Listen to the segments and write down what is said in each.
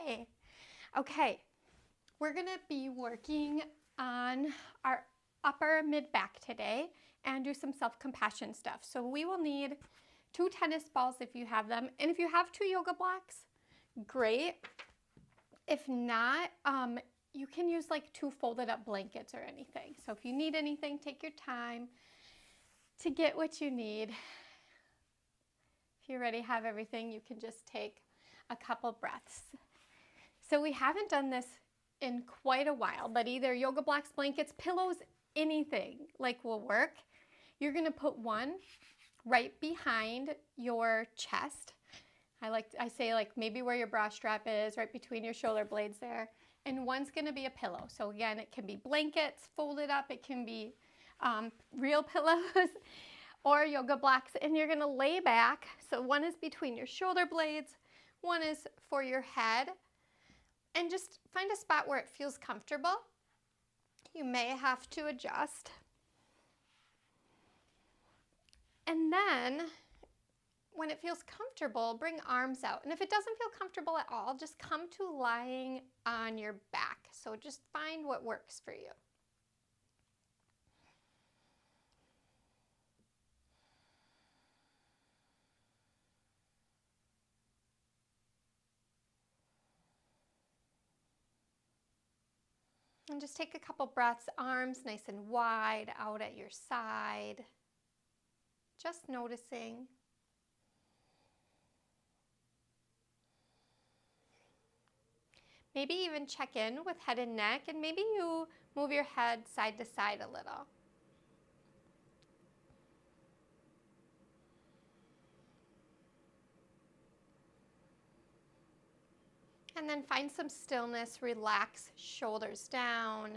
Yay. Okay, we're going to be working on our upper mid back today and do some self-compassion stuff. So we will need 2 tennis balls if you have them. And if you have 2 yoga blocks, great. If not, you can use like 2 folded up blankets or anything. So if you need anything, take your time to get what you need. If you already have everything, you can just take a couple breaths. So we haven't done this in quite a while, but either yoga blocks, blankets, pillows, anything like will work. You're going to put one right behind your chest. I say like maybe where your bra strap is, right between your shoulder blades there. And one's going to be a pillow. So again, it can be blankets folded up. It can be real pillows or yoga blocks. And you're going to lay back. So one is between your shoulder blades. One is for your head. And just find a spot where it feels comfortable. You may have to adjust. And then when it feels comfortable, bring arms out. And if it doesn't feel comfortable at all, just come to lying on your back. So just find what works for you. And just take a couple breaths, arms nice and wide out at your side. Just noticing. Maybe even check in with head and neck, and maybe you move your head side to side a little. And then find some stillness, relax, shoulders down,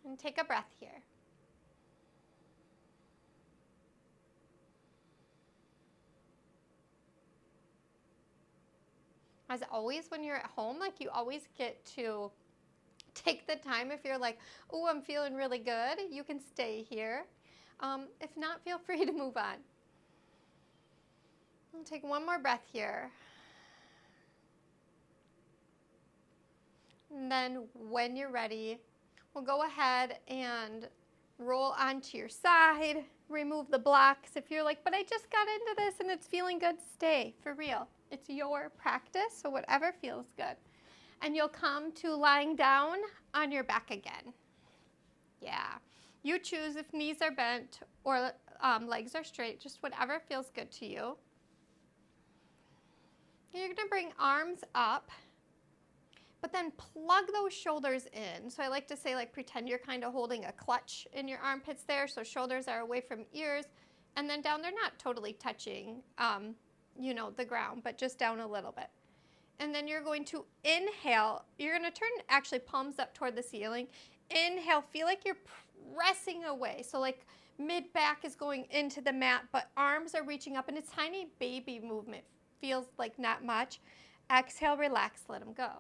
and take a breath here. As always, when you're at home, like you always get to take the time. If you're like, oh, I'm feeling really good, you can stay here. If not, feel free to move on. I'll take one more breath here. And then when you're ready, we'll go ahead and roll onto your side, remove the blocks. If you're like, but I just got into this and it's feeling good, stay, for real. It's your practice, so whatever feels good. And you'll come to lying down on your back again. Yeah. You choose if knees are bent or legs are straight, just whatever feels good to you. And you're going to bring arms up, but then plug those shoulders in. So I like to say, like, pretend you're kind of holding a clutch in your armpits there, so shoulders are away from ears, and then down. They're not totally touching, the ground, but just down a little bit. And then you're going to inhale. You're going to turn actually palms up toward the ceiling. Inhale, feel like you're pressing away. So like mid back is going into the mat, but arms are reaching up, and it's tiny baby movement. Feels like not much. Exhale, relax, let them go.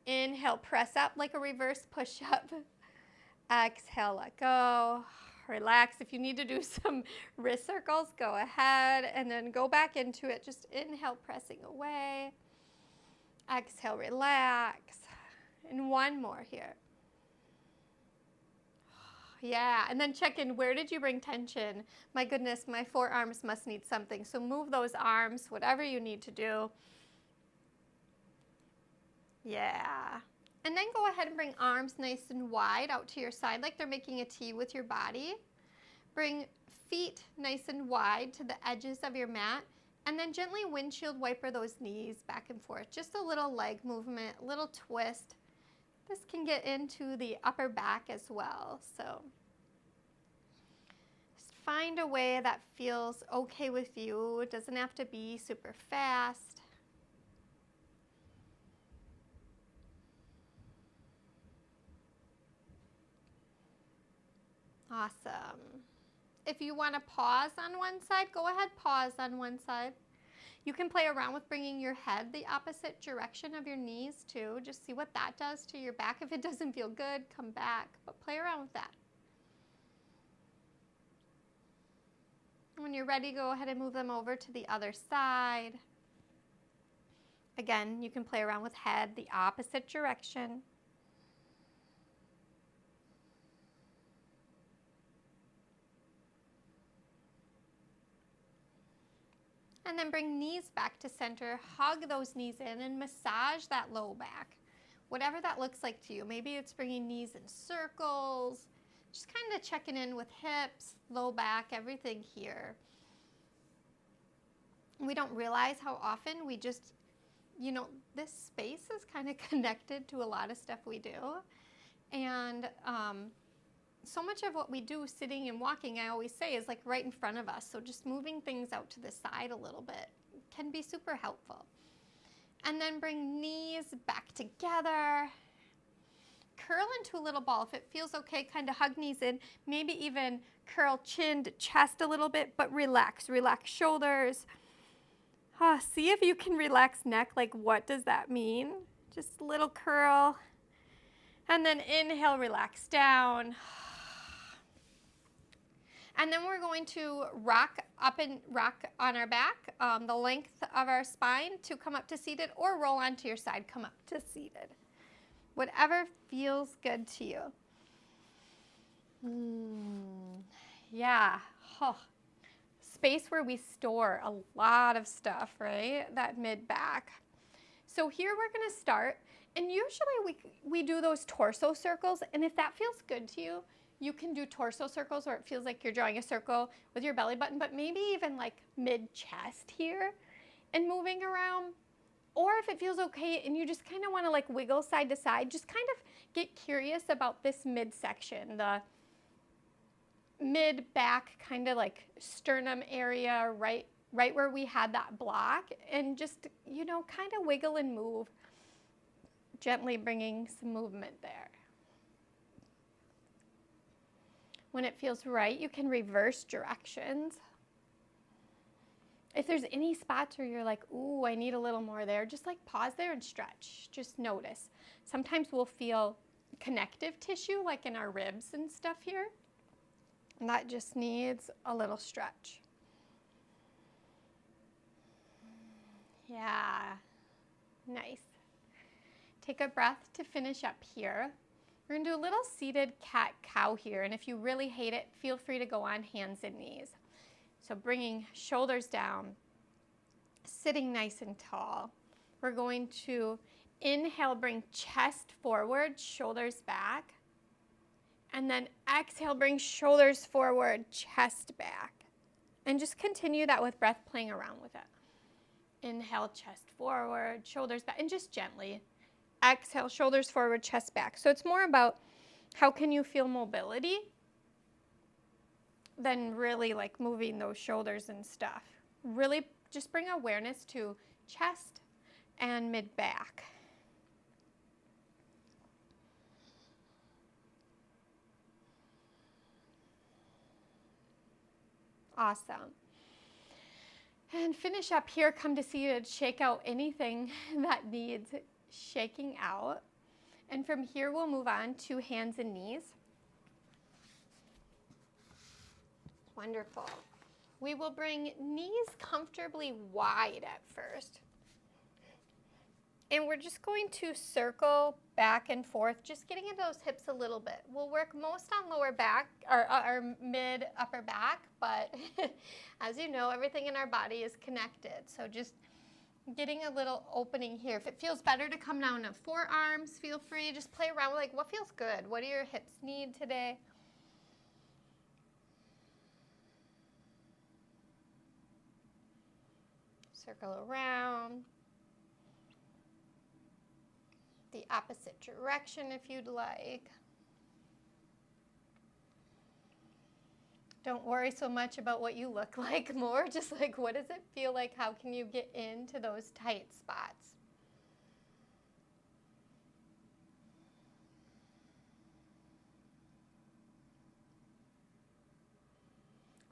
Inhale, press up like a reverse push-up. Exhale, let go. Relax. If you need to do some wrist circles, go ahead, and then go back into it. Just inhale, pressing away. Exhale, relax. And one more here. Yeah, and then check in. Where did you bring tension? My goodness, my forearms must need something. So move those arms, whatever you need to do. Yeah. And then go ahead and bring arms nice and wide out to your side like they're making a T with your body. Bring feet nice and wide to the edges of your mat. And then gently windshield wiper those knees back and forth. Just a little leg movement, a little twist. This can get into the upper back as well. So just find a way that feels okay with you. It doesn't have to be super fast. Awesome. If you want to pause on one side, go ahead, pause on one side. You can play around with bringing your head the opposite direction of your knees too. Just see what that does to your back. If it doesn't feel good, come back, but play around with that. When you're ready, go ahead and move them over to the other side. Again, you can play around with head the opposite direction. And then bring knees back to center. Hug those knees in and massage that low back. Whatever that looks like to you. Maybe it's bringing knees in circles. Just kind of checking in with hips, low back, everything here. We don't realize how often we just, this space is kind of connected to a lot of stuff we do. And so much of what we do sitting and walking, I always say, is like right in front of us. So just moving things out to the side a little bit can be super helpful. And then bring knees back together. Curl into a little ball. If it feels okay, kind of hug knees in. Maybe even curl chin to chest a little bit, but relax. Relax shoulders. See if you can relax neck. Like, what does that mean? Just a little curl. And then inhale, relax down. And then we're going to rock up and rock on our back, the length of our spine to come up to seated, or roll onto your side, come up to seated. Whatever feels good to you. Yeah. Space where we store a lot of stuff, right? That mid back. So here we're going to start, and usually we do those torso circles, and if that feels good to you, you can do torso circles where it feels like you're drawing a circle with your belly button, but maybe even like mid-chest here and moving around. Or if it feels okay and you just kind of want to like wiggle side to side, just kind of get curious about this midsection, the mid-back kind of like sternum area, right where we had that block, and just, kind of wiggle and move, gently bringing some movement there. When it feels right, you can reverse directions. If there's any spots where you're like, ooh, I need a little more there, just like pause there and stretch. Just notice. Sometimes we'll feel connective tissue, like in our ribs and stuff here. And that just needs a little stretch. Yeah, nice. Take a breath to finish up here. We're going to do a little seated cat-cow here, and if you really hate it, feel free to go on hands and knees. So bringing shoulders down, sitting nice and tall. We're going to inhale, bring chest forward, shoulders back, and then exhale, bring shoulders forward, chest back. And just continue that with breath, playing around with it. Inhale, chest forward, shoulders back, and just gently. Exhale, shoulders forward, chest back. So it's more about how can you feel mobility than really like moving those shoulders and stuff. Really just bring awareness to chest and mid-back. Awesome. And finish up here, come to seated, shake out anything that needs shaking out. And from here, we'll move on to hands and knees. Wonderful. We will bring knees comfortably wide at first. And we're just going to circle back and forth, just getting into those hips a little bit. We'll work most on lower back, or mid upper back, but as you know, everything in our body is connected. So just getting a little opening here. If it feels better to come down to forearms, feel free. Just play around with like what feels good. What do your hips need today? Circle around. The opposite direction if you'd like. Don't worry so much about what you look like, more just like what does it feel like? How can you get into those tight spots?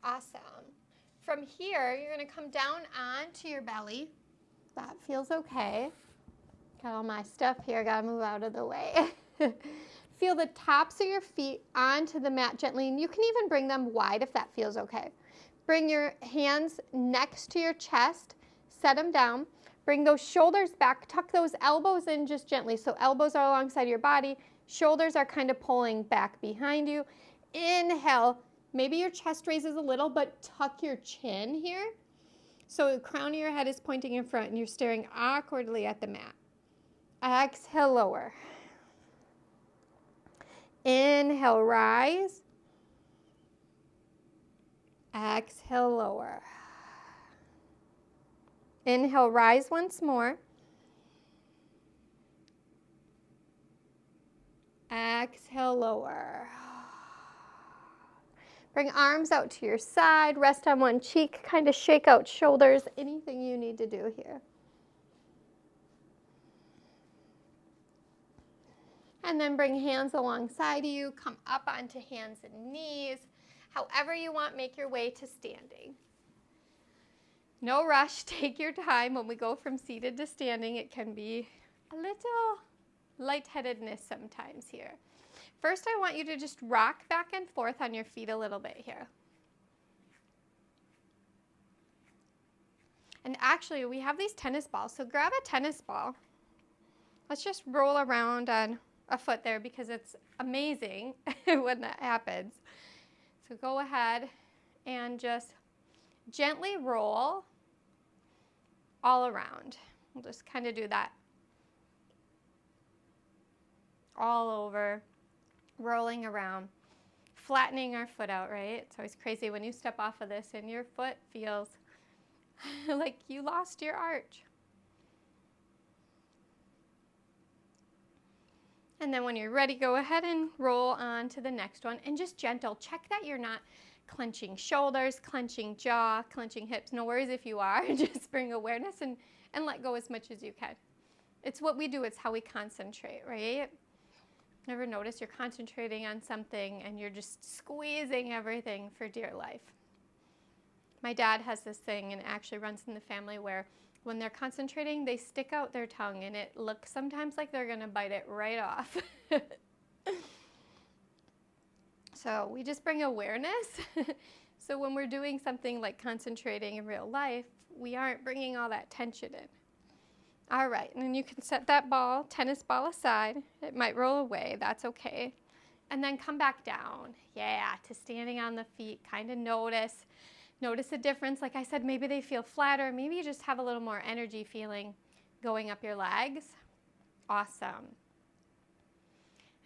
Awesome. From here, you're going to come down onto your belly. That feels okay. Got all my stuff here, got to move out of the way. Feel the tops of your feet onto the mat gently, and you can even bring them wide if that feels okay. Bring your hands next to your chest, set them down. Bring those shoulders back, tuck those elbows in just gently. So elbows are alongside your body, shoulders are kind of pulling back behind you. Inhale, maybe your chest raises a little, but tuck your chin here. So the crown of your head is pointing in front and you're staring awkwardly at the mat. Exhale, lower. Inhale, rise. Exhale, lower. Inhale, rise once more. Exhale, lower. Bring arms out to your side, rest on one cheek, kind of shake out shoulders, anything you need to do here. And then bring hands alongside you, come up onto hands and knees. However you want, make your way to standing. No rush, take your time. When we go from seated to standing, it can be a little lightheadedness sometimes here. First, I want you to just rock back and forth on your feet a little bit here. And actually, we have these tennis balls, so grab a tennis ball. Let's just roll around on a foot there because it's amazing when that happens. So go ahead and just gently roll all around. We'll just kind of do that all over, rolling around, flattening our foot out, right? It's always crazy when you step off of this and your foot feels like you lost your arch. And then when you're ready, go ahead and roll on to the next one and just gentle. Check that you're not clenching shoulders, clenching jaw, clenching hips. No worries if you are. Just bring awareness and let go as much as you can. It's what we do. It's how we concentrate, right? Never notice you're concentrating on something and you're just squeezing everything for dear life. My dad has this thing, and it actually runs in the family, where when they're concentrating, they stick out their tongue, and it looks sometimes like they're going to bite it right off. So we just bring awareness. So when we're doing something like concentrating in real life, we aren't bringing all that tension in. All right, and then you can set that ball, tennis ball aside. It might roll away, that's okay. And then come back down, to standing on the feet. Kind of notice the difference. Like I said, maybe they feel flatter. Maybe you just have a little more energy feeling going up your legs. Awesome.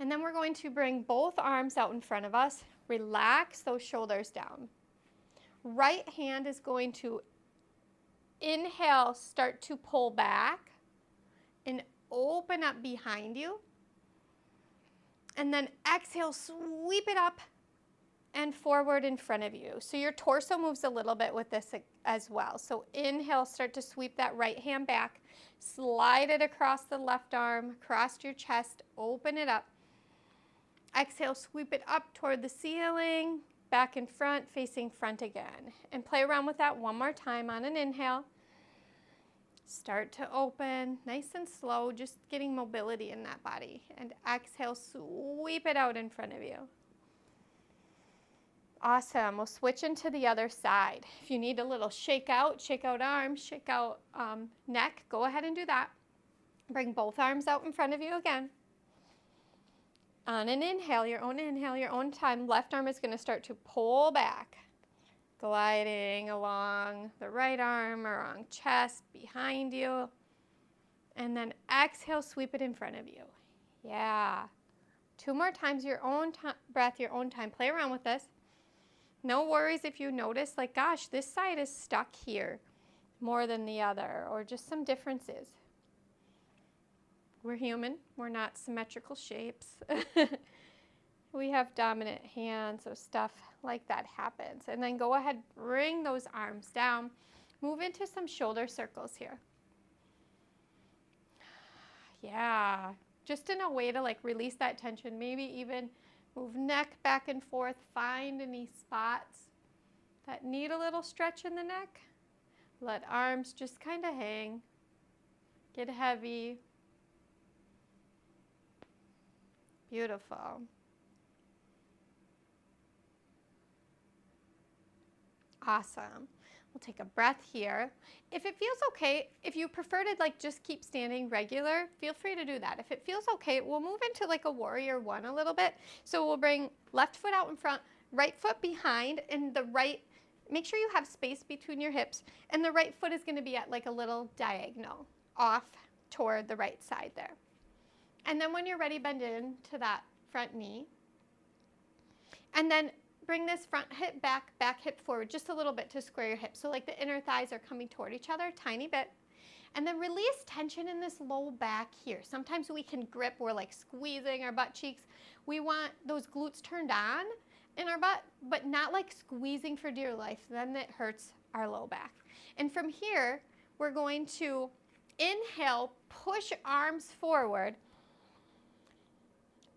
And then we're going to bring both arms out in front of us. Relax those shoulders down. Right hand is going to inhale, start to pull back and open up behind you. And then exhale, sweep it up and forward in front of you. So your torso moves a little bit with this as well. So inhale, start to sweep that right hand back, slide it across the left arm, across your chest, open it up. Exhale, sweep it up toward the ceiling, back in front, facing front again. And play around with that one more time on an inhale. Start to open, nice and slow, just getting mobility in that body. And exhale, sweep it out in front of you. Awesome. We'll switch into the other side. If you need a little shake out arms, shake out neck, go ahead and do that. Bring both arms out in front of you again. On an inhale, your own time, left arm is going to start to pull back, gliding along the right arm, along chest, behind you. And then exhale, sweep it in front of you. Yeah. 2 more times, your own breath, your own time. Play around with this. No worries if you notice, like, gosh, this side is stuck here more than the other, or just some differences. We're human. We're not symmetrical shapes. We have dominant hands, so stuff like that happens. And then go ahead, bring those arms down. Move into some shoulder circles here. Yeah, just in a way to like release that tension. Maybe even move neck back and forth. Find any spots that need a little stretch in the neck. Let arms just kind of hang. Get heavy. Beautiful. Awesome. We'll take a breath here. If it feels okay, if you prefer to like just keep standing regular, feel free to do that. If it feels okay, we'll move into like a warrior one a little bit. So we'll bring left foot out in front, right foot behind, and the right, make sure you have space between your hips, and the right foot is going to be at like a little diagonal off toward the right side there. And then when you're ready, bend in to that front knee. And then bring this front hip back, back hip forward just a little bit to square your hips. So like the inner thighs are coming toward each other, tiny bit. And then release tension in this low back here. Sometimes we can grip, we're like squeezing our butt cheeks. We want those glutes turned on in our butt, but not like squeezing for dear life. Then it hurts our low back. And from here, we're going to inhale, push arms forward.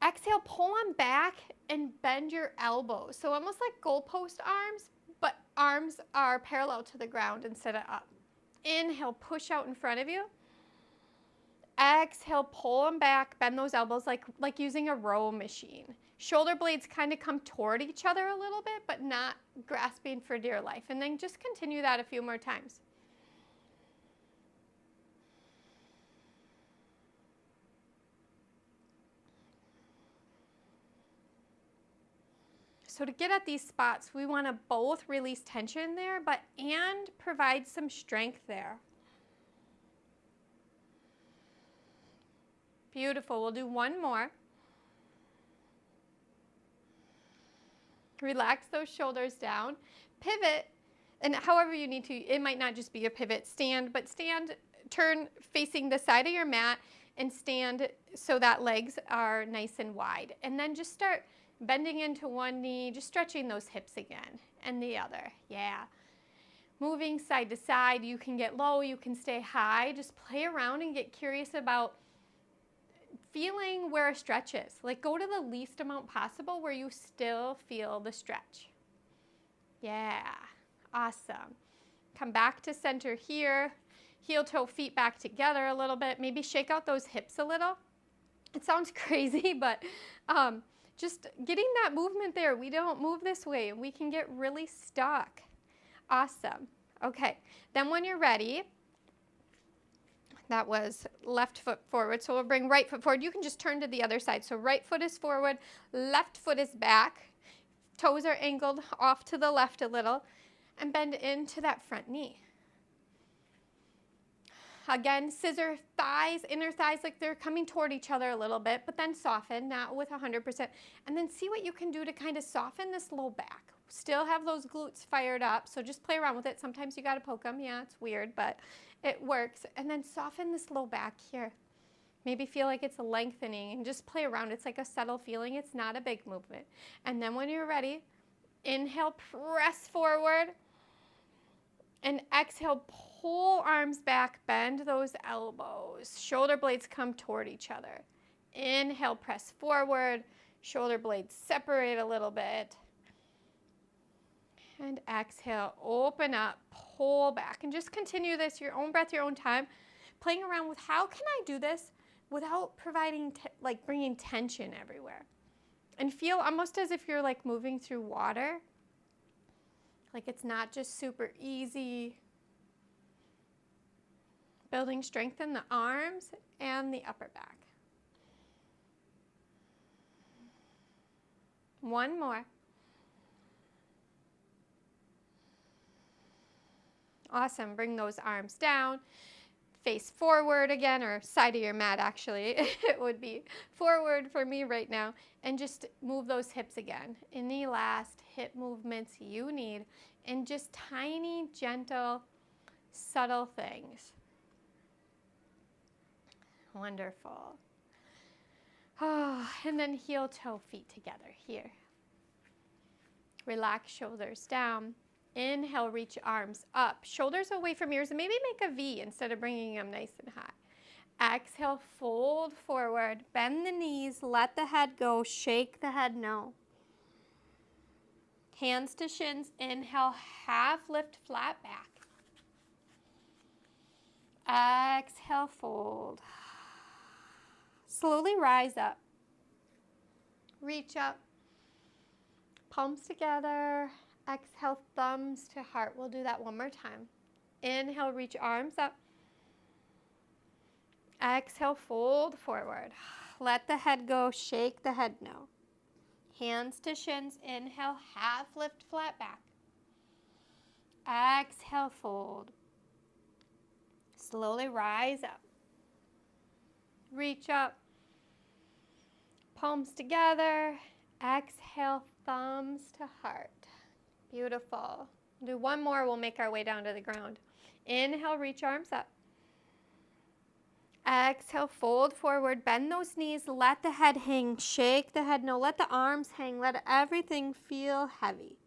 Exhale, pull them back and bend your elbows. So almost like goalpost arms, but arms are parallel to the ground instead of up. Inhale, push out in front of you. Exhale, pull them back, bend those elbows like using a row machine. Shoulder blades kind of come toward each other a little bit, but not grasping for dear life. And then just continue that a few more times. So to get at these spots, we want to both release tension there, and provide some strength there. Beautiful. We'll do one more. Relax those shoulders down. Pivot, and however you need to, it might not just be a pivot. Stand, but stand, turn facing the side of your mat and stand so that legs are nice and wide. And then just start bending into one knee, just stretching those hips again, and the other. Yeah. Moving side to side, you can get low, you can stay high. Just play around and get curious about feeling where a stretch is. Like go to the least amount possible where you still feel the stretch. Yeah, awesome. Come back to center here. Heel toe feet back together a little bit. Maybe shake out those hips a little. It sounds crazy, but just getting that movement there. We don't move this way and we can get really stuck. Awesome. Okay, then when you're ready, that was left foot forward. So we'll bring right foot forward. You can just turn to the other side. So right foot is forward, left foot is back. Toes are angled off to the left a little, and bend into that front knee. Again, scissor thighs, inner thighs, like they're coming toward each other a little bit, but then soften, not with 100%. And then see what you can do to kind of soften this low back. Still have those glutes fired up, so just play around with it. Sometimes you got to poke them. Yeah, it's weird, but it works. And then soften this low back here. Maybe feel like it's lengthening and just play around. It's like a subtle feeling. It's not a big movement. And then when you're ready, inhale, press forward, and exhale, pull arms back, bend those elbows. Shoulder blades come toward each other. Inhale, press forward, shoulder blades separate a little bit. And exhale, open up, pull back, and just continue this, your own breath, your own time, playing around with how can I do this without providing, like bringing tension everywhere. And feel almost as if you're like moving through water. Like it's not just super easy. Building strength in the arms and the upper back. One more. Awesome. Bring those arms down. Face forward again, or side of your mat actually. It would be forward for me right now. And just move those hips again. Any last hip movements you need. And just tiny, gentle, subtle things. Wonderful. Oh, and then heel toe feet together here. Relax shoulders down. Inhale, reach arms up. Shoulders away from ears, and maybe make a V instead of bringing them nice and high. Exhale, fold forward. Bend the knees. Let the head go. Shake the head no. Hands to shins. Inhale, half lift, flat back. Exhale, fold. Slowly rise up. Reach up. Palms together. Exhale, thumbs to heart. We'll do that one more time. Inhale, reach arms up. Exhale, fold forward. Let the head go, shake the head no. Hands to shins, inhale, half lift, flat back. Exhale, fold. Slowly rise up. Reach up. Palms together. Exhale, thumbs to heart. Beautiful. Do one more, we'll make our way down to the ground. Inhale, reach arms up. Exhale, fold forward, bend those knees, let the head hang, shake the head no, let the arms hang, let everything feel heavy.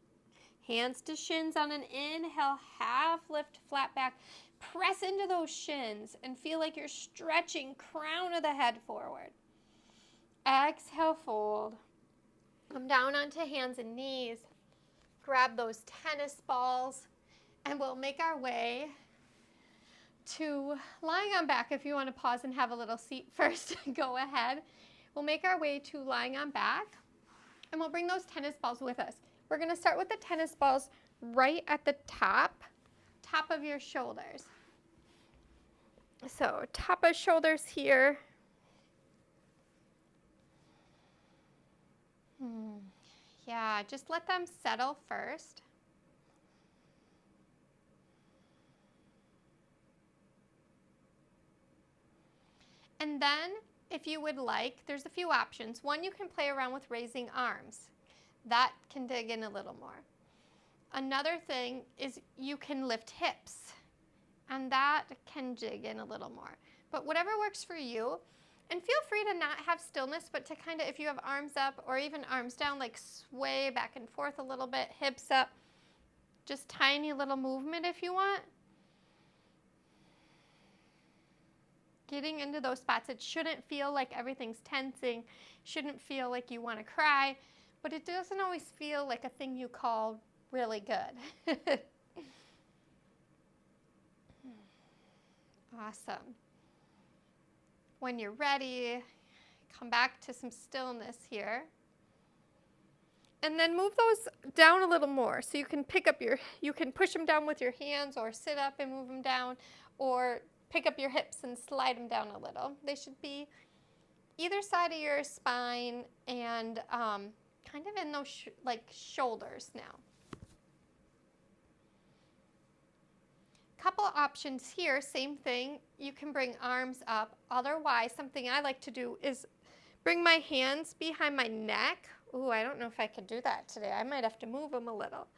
Hands to shins on an inhale, half lift, flat back. Press into those shins and feel like you're stretching crown of the head forward. Exhale, fold. Come down onto hands and knees. Grab those tennis balls and we'll make our way to lying on back. If you want to pause and have a little seat first, go ahead. We'll make our way to lying on back and we'll bring those tennis balls with us. We're going to start with the tennis balls right at the top of your shoulders. So top of shoulders here. Yeah, just let them settle first. And then, if you would like, there's a few options. One, you can play around with raising arms. That can dig in a little more. Another thing is you can lift hips, and that can dig in a little more. But whatever works for you, and feel free to not have stillness, but to kind of, if you have arms up or even arms down, like sway back and forth a little bit, hips up, just tiny little movement if you want. Getting into those spots, it shouldn't feel like everything's tensing, shouldn't feel like you want to cry, but it doesn't always feel like a thing you call really good. Awesome. When you're ready, come back to some stillness here. And then move those down a little more. So you can you can push them down with your hands or sit up and move them down, or pick up your hips and slide them down a little. They should be either side of your spine and kind of in those shoulders now. Couple options here, same thing. You can bring arms up. Otherwise, something I like to do is bring my hands behind my neck. Ooh, I don't know if I can do that today. I might have to move them a little.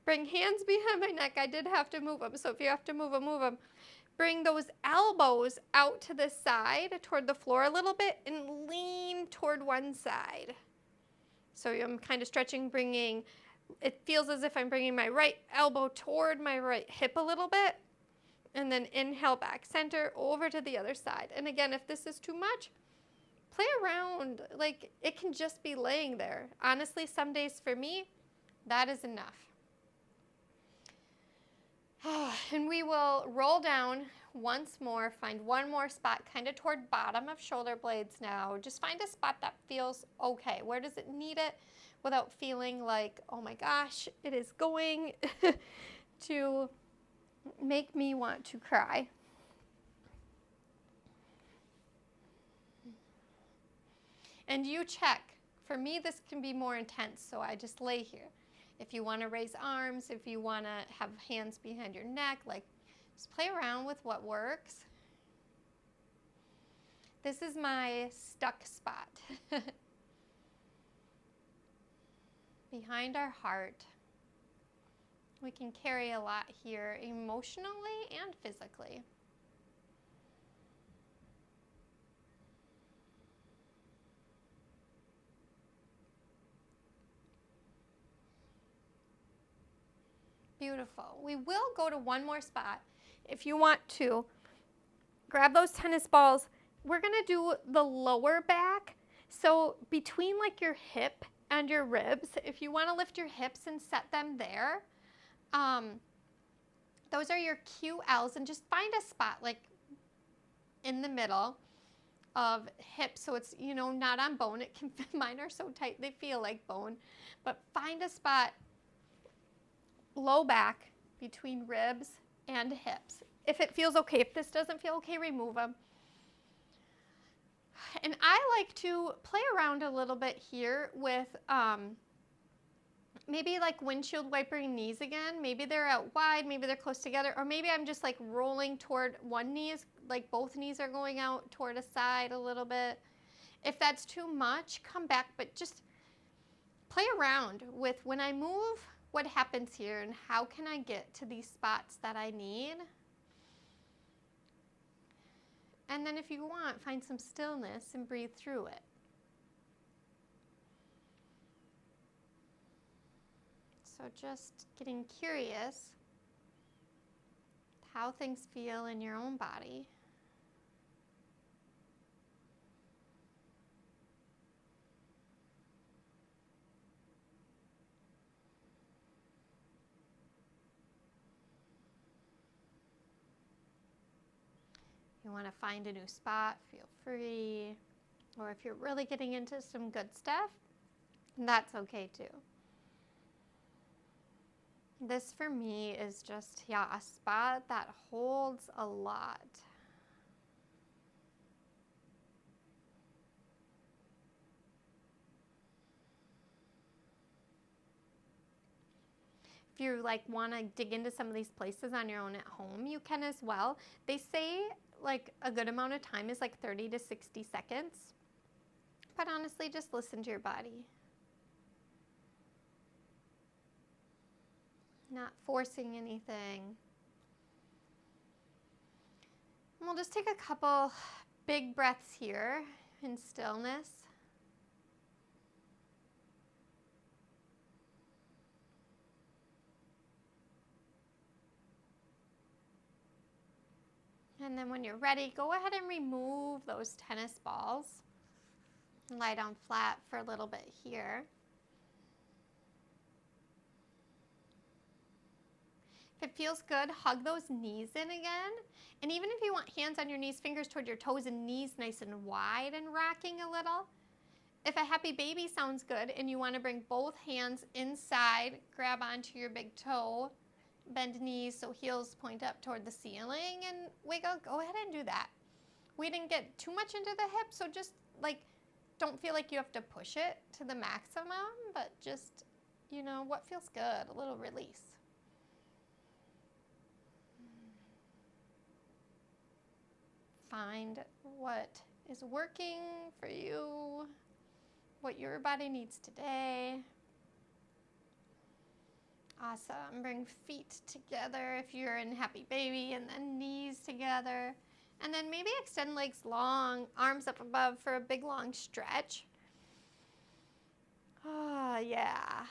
Bring hands behind my neck. I did have to move them, so if you have to move them, move them. Bring those elbows out to the side toward the floor a little bit and lean toward one side. So I'm kind of stretching, it feels as if I'm bringing my right elbow toward my right hip a little bit. And then inhale back center over to the other side. And again, if this is too much, play around. Like, it can just be laying there. Honestly, some days for me, that is enough. And we will roll down once more, find one more spot kind of toward bottom of shoulder blades now. Just find a spot that feels okay. Where does it need it without feeling like, oh my gosh, it is going to make me want to cry. And you check. For me, this can be more intense, so I just lay here. If you want to raise arms, if you want to have hands behind your neck, just play around with what works. This is my stuck spot. Behind our heart. We can carry a lot here emotionally and physically. Beautiful. We will go to one more spot. If you want to, grab those tennis balls. We're going to do the lower back. So between your hip and your ribs, if you want to lift your hips and set them there, those are your QLs, and just find a spot in the middle of hips, so it's not on bone. Mine are so tight they feel like bone, but find a spot low back between ribs and hips. If it feels okay, if this doesn't feel okay, remove them. And I like to play around a little bit here with maybe like windshield wipering knees again. Maybe they're out wide, maybe they're close together, or maybe I'm just like rolling toward one knee, like both knees are going out toward a side a little bit. If that's too much, come back, but just play around with when I move, what happens here and how can I get to these spots that I need. And then if you want, find some stillness and breathe through it. So just getting curious how things feel in your own body. You want to find a new spot, feel free. Or if you're really getting into some good stuff, that's okay too. This for me is just, a spot that holds a lot. If you like want to dig into some of these places on your own at home, you can as well. They say like a good amount of time is like 30 to 60 seconds. But honestly, just listen to your body. Not forcing anything. And we'll just take a couple big breaths here in stillness. And then when you're ready, go ahead and remove those tennis balls. Lie down flat for a little bit here. If it feels good, hug those knees in again. And even if you want hands on your knees, fingers toward your toes and knees nice and wide and rocking a little. If a happy baby sounds good and you want to bring both hands inside, grab onto your big toe, bend knees so heels point up toward the ceiling and wiggle, go ahead and do that. We didn't get too much into the hip, so just like don't feel like you have to push it to the maximum, but just, what feels good, a little release. Find what is working for you, what your body needs today. Awesome. Bring feet together if you're in happy baby, and then knees together. And then maybe extend legs long, arms up above for a big long stretch. Oh, yeah.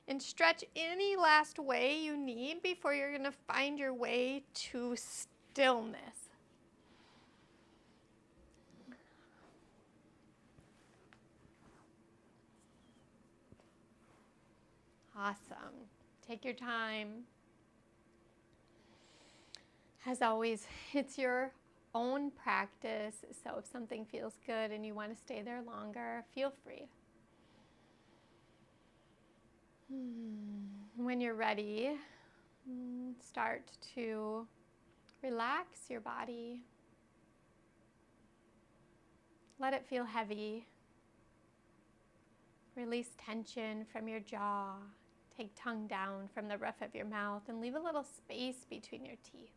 And stretch any last way you need before you're going to find your way to stillness. Awesome. Take your time. As always, it's your own practice, so if something feels good and you want to stay there longer, feel free. When you're ready, start to relax your body. Let it feel heavy. Release tension from your jaw. Take tongue down from the roof of your mouth and leave a little space between your teeth.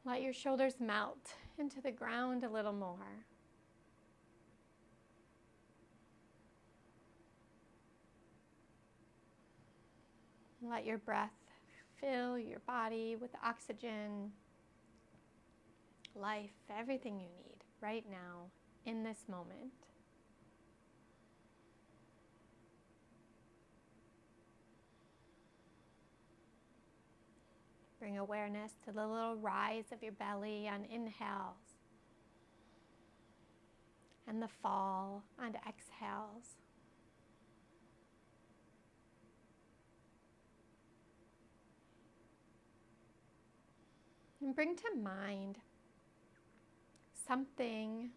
Let your shoulders melt into the ground a little more. Let your breath fill your body with oxygen, life, everything you need right now in this moment. Bring awareness to the little rise of your belly on inhales and the fall on exhales. And bring to mind something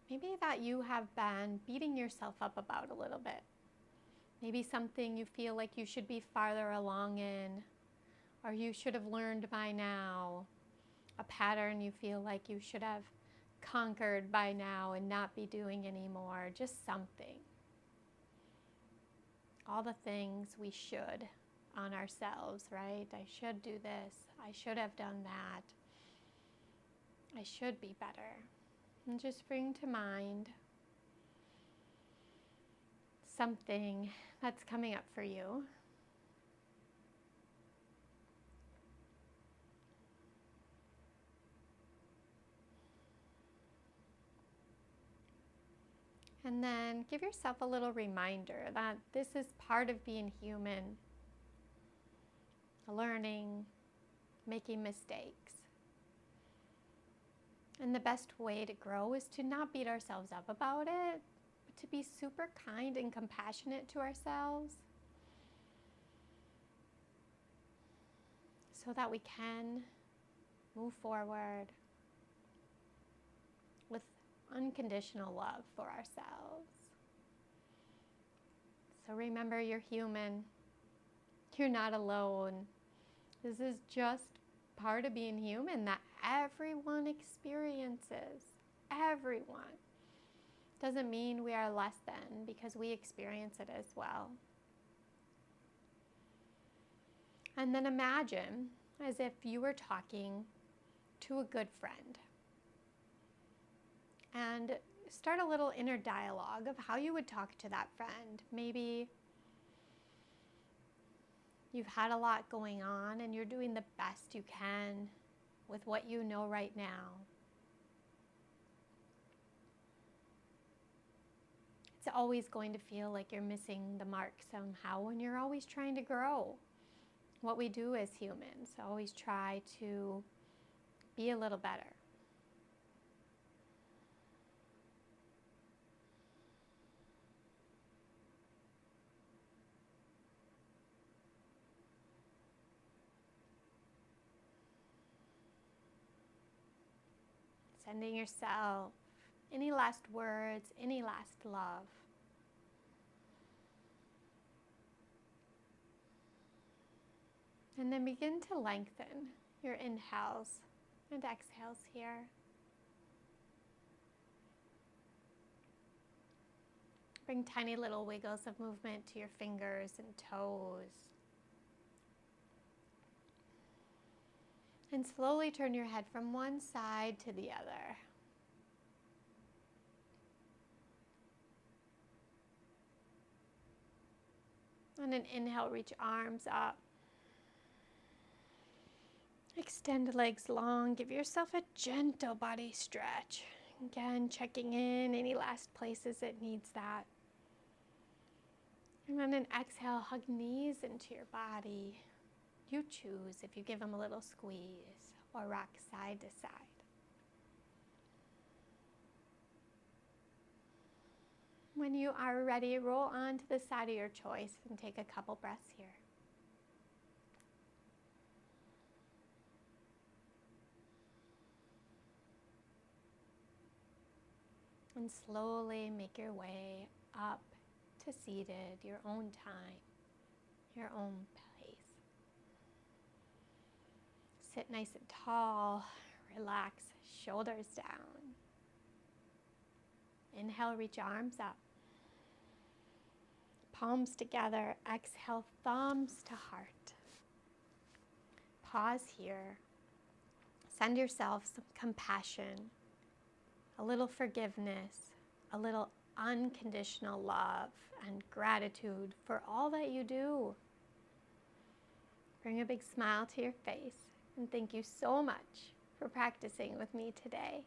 maybe that you have been beating yourself up about a little bit. Maybe something you feel like you should be farther along in, or you should have learned by now. A pattern you feel like you should have conquered by now and not be doing anymore. Just something. All the things we should on ourselves, right? I should do this. I should have done that. I should be better. And just bring to mind something that's coming up for you. And then give yourself a little reminder that this is part of being human, learning, making mistakes. And the best way to grow is to not beat ourselves up about it, but to be super kind and compassionate to ourselves so that we can move forward with unconditional love for ourselves. So remember, you're human. You're not alone. This is just part of being human that everyone experiences. Everyone. Doesn't mean we are less than because we experience it as well. And then imagine as if you were talking to a good friend. And start a little inner dialogue of how you would talk to that friend. Maybe you've had a lot going on and you're doing the best you can with what you know right now. It's always going to feel like you're missing the mark somehow when you're always trying to grow. What we do as humans, always try to be a little better. Sending yourself any last words, any last love. And then begin to lengthen your inhales and exhales here. Bring tiny little wiggles of movement to your fingers and toes. And slowly turn your head from one side to the other. On an inhale, reach arms up. Extend legs long. Give yourself a gentle body stretch. Again, checking in any last places it needs that. And on an exhale, hug knees into your body. You choose if you give them a little squeeze or rock side to side. When you are ready, roll onto the side of your choice and take a couple breaths here. And slowly make your way up to seated, your own time, your own pace. Sit nice and tall, relax, shoulders down. Inhale, reach arms up. Palms together, exhale, thumbs to heart. Pause here. Send yourself some compassion, a little forgiveness, a little unconditional love and gratitude for all that you do. Bring a big smile to your face and thank you so much for practicing with me today.